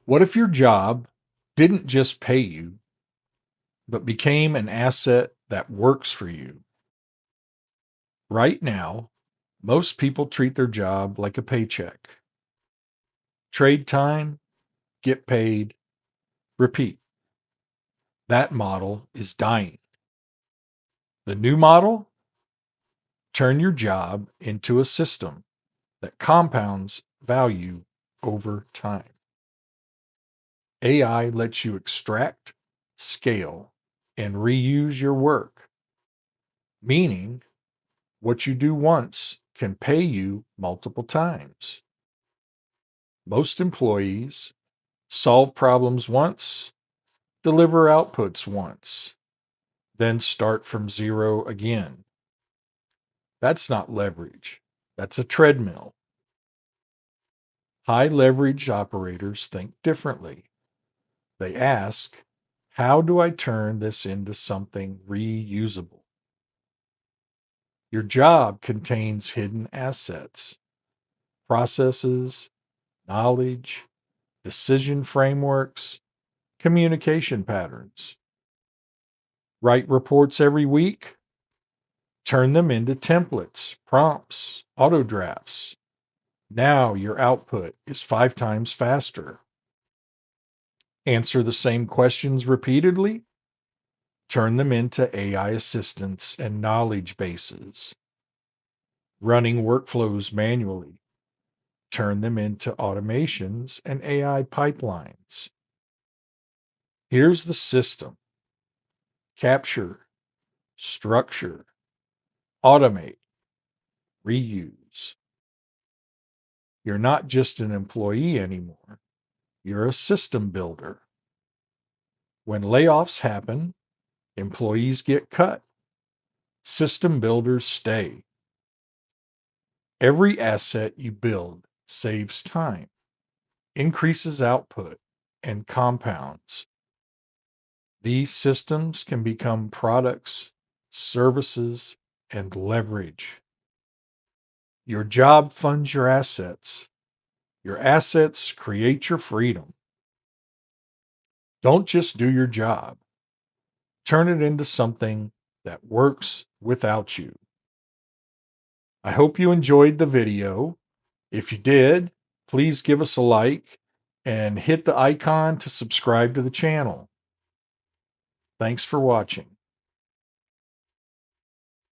What if your job didn't just pay you, but became an asset that works for you? Right now, most people treat their job like a paycheck. Trade time, get paid, repeat. That model is dying. The new model? Turn your job into a system that compounds value over time. AI lets you extract, scale, and reuse your work, meaning what you do once can pay you multiple times. Most employees solve problems once, deliver outputs once, then start from zero again. That's not leverage. That's a treadmill. High leverage operators think differently. They ask, how do I turn this into something reusable? Your job contains hidden assets, processes, knowledge, decision frameworks, communication patterns. Write reports every week, turn them into templates, prompts, auto drafts. Now your output is 5 times faster. Answer the same questions repeatedly, turn them into AI assistants and knowledge bases. Running workflows manually, turn them into automations and AI pipelines. Here's the system: capture, structure, automate, reuse. You're not just an employee anymore, you're a system builder. When layoffs happen, employees get cut, system builders stay. Every asset you build saves time, increases output, and compounds. These systems can become products, services, and leverage. Your job funds your assets. Your assets create your freedom. Don't just do your job, turn it into something that works without you. I hope you enjoyed the video. If you did, please give us a like and hit the icon to subscribe to the channel. Thanks for watching.